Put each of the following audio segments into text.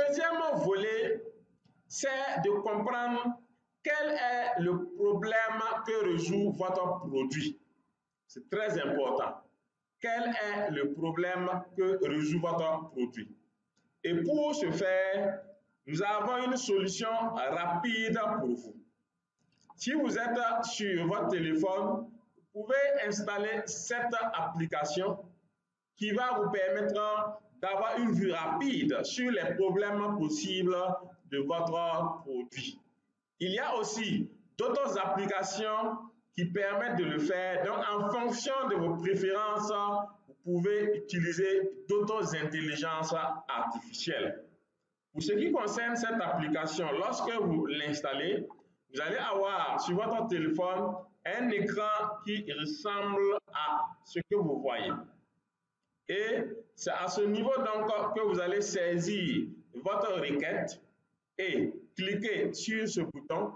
deuxième volet, c'est de comprendre quel est le problème que résout votre produit. C'est très important. Quel est le problème que résout votre produit? Et pour ce faire, nous avons une solution rapide pour vous. Si vous êtes sur votre téléphone, vous pouvez installer cette application qui va vous permettre d'avoir une vue rapide sur les problèmes possibles de votre produit. Il y a aussi d'autres applications qui permettent de le faire. Donc, en fonction de vos préférences, vous pouvez utiliser d'autres intelligences artificielles. Pour ce qui concerne cette application, lorsque vous l'installez, vous allez avoir sur votre téléphone un écran qui ressemble à ce que vous voyez. Et c'est à ce niveau donc que vous allez saisir votre requête et cliquer sur ce bouton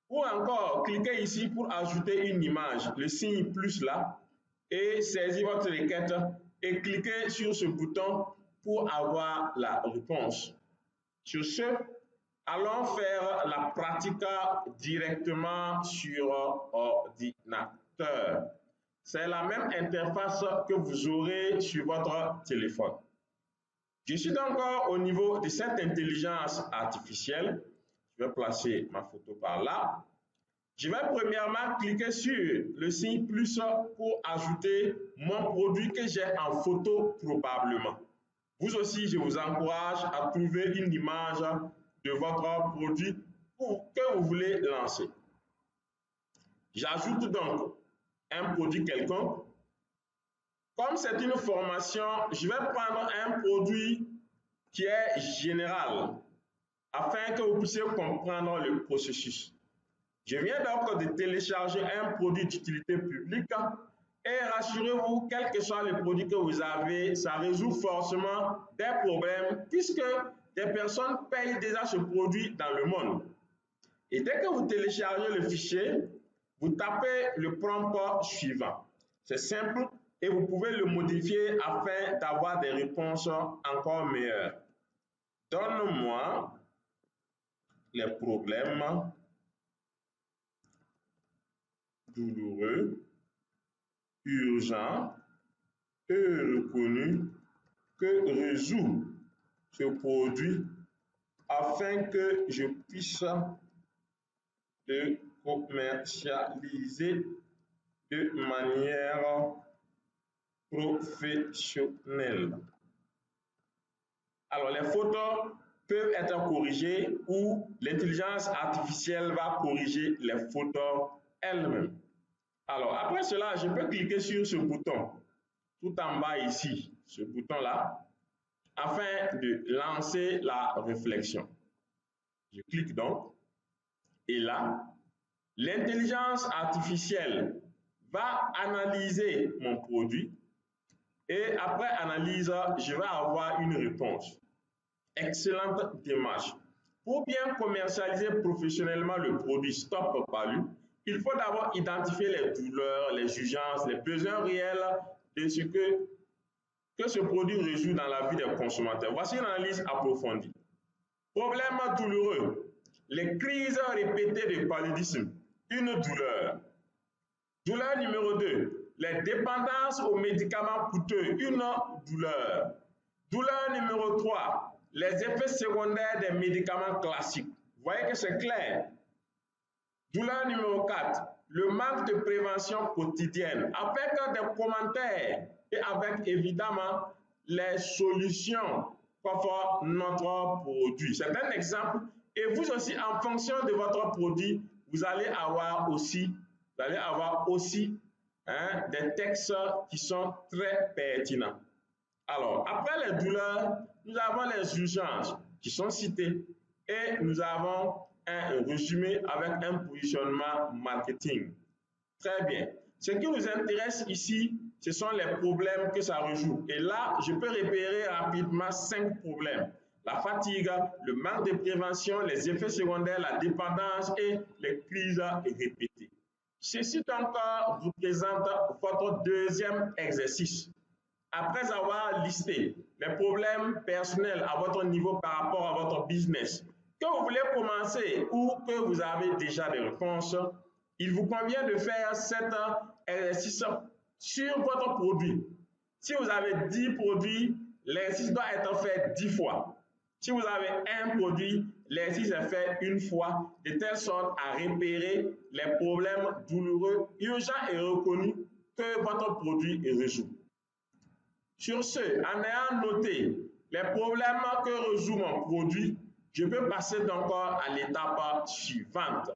ou encore cliquer ici pour ajouter une image, le signe plus là, et saisir votre requête et cliquer sur ce bouton pour avoir la réponse. Sur ce, allons faire la pratique directement sur ordinateur. C'est la même interface que vous aurez sur votre téléphone. Je suis donc au niveau de cette intelligence artificielle. Je vais placer ma photo par là. Je vais premièrement cliquer sur le signe plus pour ajouter mon produit que j'ai en photo probablement. Vous aussi, je vous encourage à trouver une image de votre produit que vous voulez lancer. J'ajoute donc un produit quelconque. Comme c'est une formation, je vais prendre un produit qui est général afin que vous puissiez comprendre le processus. Je viens donc de télécharger un produit d'utilité publique et rassurez-vous, quel que soit le produit que vous avez, ça résout forcément des problèmes puisque des personnes payent déjà ce produit dans le monde. Et dès que vous téléchargez le fichier, vous tapez le prompt suivant. C'est simple et vous pouvez le modifier afin d'avoir des réponses encore meilleures. Donne-moi les problèmes douloureux, urgents et reconnus que résout ce produit afin que je puisse le commercialiser de manière professionnelle. Alors, les photos peuvent être corrigées ou l'intelligence artificielle va corriger les photos elle-même. Alors, après cela, je peux cliquer sur ce bouton tout en bas ici, ce bouton-là, afin de lancer la réflexion. Je clique donc et là, l'intelligence artificielle va analyser mon produit et après analyse, je vais avoir une réponse. Excellente démarche. Pour bien commercialiser professionnellement le produit Stop Palu, il faut d'abord identifier les douleurs, les urgences, les besoins réels de ce que ce produit résout dans la vie des consommateurs. Voici une analyse approfondie. Problème douloureux. Les crises répétées de paludisme. Une douleur. Douleur numéro 2. Les dépendances aux médicaments coûteux. Une douleur. Douleur numéro 3. Les effets secondaires des médicaments classiques. Vous voyez que c'est clair. Douleur numéro 4. Le manque de prévention quotidienne. Avec des commentaires et avec évidemment les solutions qu'offre notre produit. C'est un exemple. Et vous aussi, en fonction de votre produit, vous allez avoir aussi des textes qui sont très pertinents. Alors, après les douleurs, nous avons les urgences qui sont citées et nous avons un résumé avec un positionnement marketing. Très bien. Ce qui nous intéresse ici, ce sont les problèmes que ça résout. Et là, je peux repérer rapidement 5 problèmes. La fatigue, le manque de prévention, les effets secondaires, la dépendance et les crises répétées. Ceci donc représente votre deuxième exercice. Après avoir listé les problèmes personnels à votre niveau par rapport à votre business, que vous voulez commencer ou que vous avez déjà des réponses, il vous convient de faire cet exercice sur votre produit. Si vous avez 10 produits, l'exercice doit être fait 10 fois. Si vous avez un produit, l'exercice est fait une fois, de telle sorte à repérer les problèmes douloureux, urgents et reconnus que votre produit résout. Sur ce, en ayant noté les problèmes que résout mon produit, je peux passer donc à l'étape suivante.